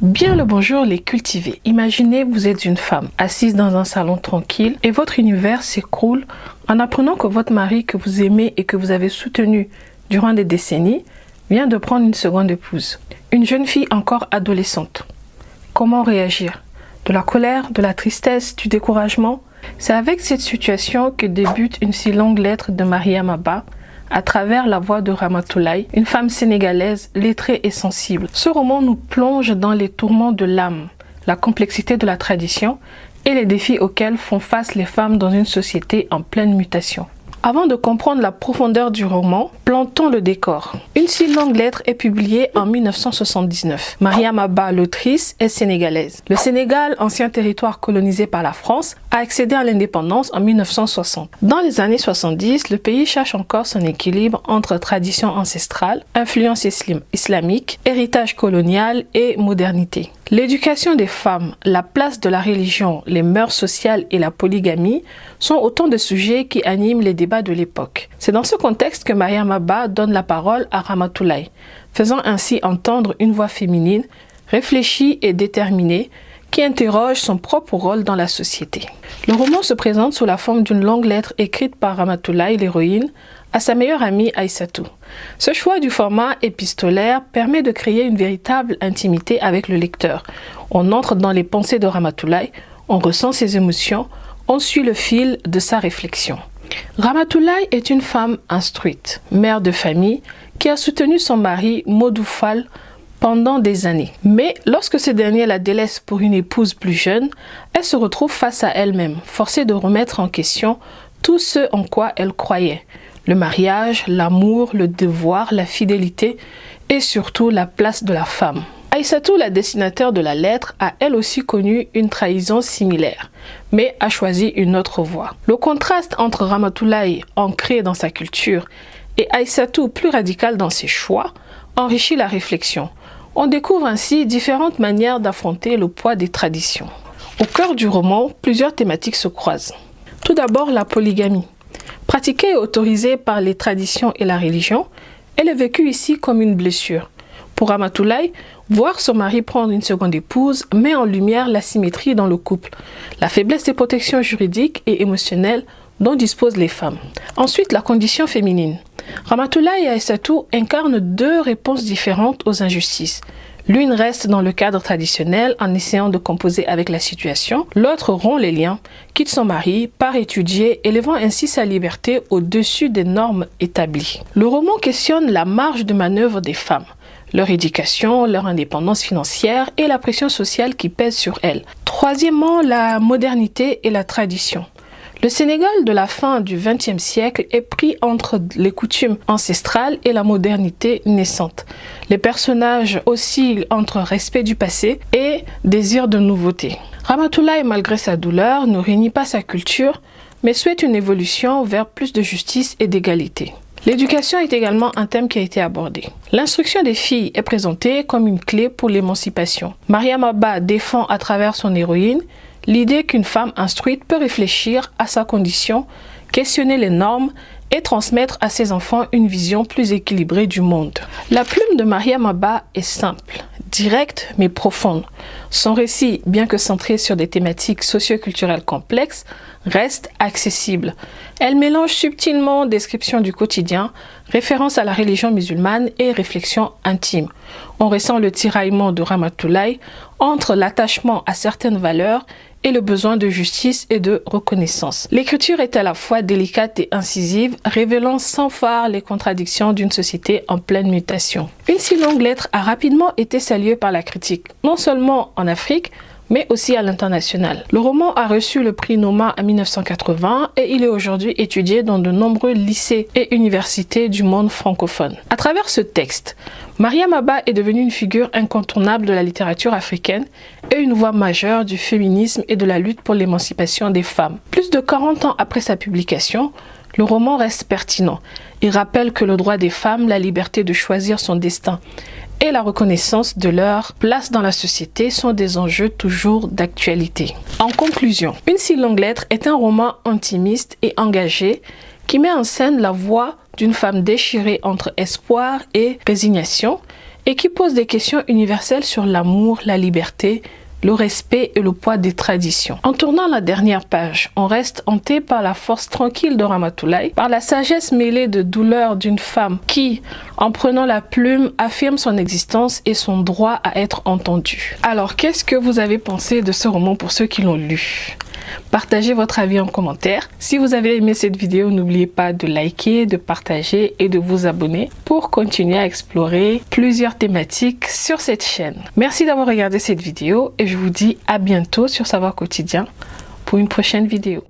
Bien le bonjour les cultivés. Imaginez vous êtes une femme assise dans un salon tranquille et votre univers s'écroule en apprenant que votre mari que vous aimez et que vous avez soutenu durant des décennies vient de prendre une seconde épouse. Une jeune fille encore adolescente. Comment réagir? De la colère, de la tristesse, du découragement? C'est avec cette situation que débute une si longue lettre de Mariama Abba à travers la voix de Ramatoulaye, une femme sénégalaise lettrée et sensible. Ce roman nous plonge dans les tourments de l'âme, la complexité de la tradition et les défis auxquels font face les femmes dans une société en pleine mutation. Avant de comprendre la profondeur du roman, plantons le décor. Une si longue lettre est publiée en 1979. Mariama Abba, l'autrice, est sénégalaise. Le Sénégal, ancien territoire colonisé par la France, a accédé à l'indépendance en 1960. Dans les années 70, le pays cherche encore son équilibre entre tradition ancestrale, influence islamique, héritage colonial et modernité. L'éducation des femmes, la place de la religion, les mœurs sociales et la polygamie sont autant de sujets qui animent les débats de l'époque. C'est dans ce contexte que Mariama Abba donne la parole à Ramatoulaye, faisant ainsi entendre une voix féminine, réfléchie et déterminée, qui interroge son propre rôle dans la société. Le roman se présente sous la forme d'une longue lettre écrite par Ramatoulaye, l'héroïne, à sa meilleure amie Aïssatou. Ce choix du format épistolaire permet de créer une véritable intimité avec le lecteur. On entre dans les pensées de Ramatoulaye, on ressent ses émotions, on suit le fil de sa réflexion. Ramatoulaye est une femme instruite, mère de famille, qui a soutenu son mari Modou Fall pendant des années. Mais lorsque ce dernier la délaisse pour une épouse plus jeune, elle se retrouve face à elle-même, forcée de remettre en question tout ce en quoi elle croyait. Le mariage, l'amour, le devoir, la fidélité et surtout la place de la femme. Aïssatou, la destinataire de la lettre, a elle aussi connu une trahison similaire, mais a choisi une autre voie. Le contraste entre Ramatoulaye, ancrée dans sa culture, et Aïssatou, plus radicale dans ses choix, enrichit la réflexion. On découvre ainsi différentes manières d'affronter le poids des traditions. Au cœur du roman, plusieurs thématiques se croisent. Tout d'abord, la polygamie. Pratiquée et autorisée par les traditions et la religion, elle est vécue ici comme une blessure. Pour Ramatoulaye, voir son mari prendre une seconde épouse met en lumière l'asymétrie dans le couple, la faiblesse des protections juridiques et émotionnelles dont disposent les femmes. Ensuite, la condition féminine. Ramatoulaye et Aïssatou incarnent deux réponses différentes aux injustices. L'une reste dans le cadre traditionnel en essayant de composer avec la situation. L'autre rompt les liens, quitte son mari, part étudier, élevant ainsi sa liberté au-dessus des normes établies. Le roman questionne la marge de manœuvre des femmes, leur éducation, leur indépendance financière et la pression sociale qui pèse sur elles. Troisièmement, la modernité et la tradition. Le Sénégal de la fin du XXe siècle est pris entre les coutumes ancestrales et la modernité naissante. Les personnages oscillent entre respect du passé et désir de nouveauté. Ramatoulaye, malgré sa douleur, ne renie pas sa culture, mais souhaite une évolution vers plus de justice et d'égalité. L'éducation est également un thème qui a été abordé. L'instruction des filles est présentée comme une clé pour l'émancipation. Mariama Abba défend à travers son héroïne l'idée qu'une femme instruite peut réfléchir à sa condition, questionner les normes et transmettre à ses enfants une vision plus équilibrée du monde. La plume de Mariama Abba est simple, directe mais profonde. Son récit, bien que centré sur des thématiques socio-culturelles complexes, reste accessible. Elle mélange subtilement description du quotidien, référence à la religion musulmane et réflexion intime. On ressent le tiraillement de Ramatoulaye entre l'attachement à certaines valeurs et le besoin de justice et de reconnaissance. L'écriture est à la fois délicate et incisive, révélant sans phare les contradictions d'une société en pleine mutation. Une si longue lettre a rapidement été saluée par la critique, non seulement en Afrique, mais aussi à l'international. Le roman a reçu le prix Noma en 1980 et il est aujourd'hui étudié dans de nombreux lycées et universités du monde francophone. À travers ce texte, Mariama Abba est devenue une figure incontournable de la littérature africaine et une voix majeure du féminisme et de la lutte pour l'émancipation des femmes. Plus de 40 ans après sa publication, le roman reste pertinent. Il rappelle que le droit des femmes, la liberté de choisir son destin et la reconnaissance de leur place dans la société sont des enjeux toujours d'actualité. En conclusion, Une si longue lettre est un roman intimiste et engagé qui met en scène la voix d'une femme déchirée entre espoir et résignation et qui pose des questions universelles sur l'amour, la liberté, le respect et le poids des traditions. En tournant la dernière page, on reste hanté par la force tranquille de Ramatoulaye, par la sagesse mêlée de douleur d'une femme qui, en prenant la plume, affirme son existence et son droit à être entendue. Alors, qu'est-ce que vous avez pensé de ce roman pour ceux qui l'ont lu? Partagez votre avis en commentaire. Si vous avez aimé cette vidéo, n'oubliez pas de liker, de partager et de vous abonner pour continuer à explorer plusieurs thématiques sur cette chaîne. Merci d'avoir regardé cette vidéo et je vous dis à bientôt sur Savoir Quotidien pour une prochaine vidéo.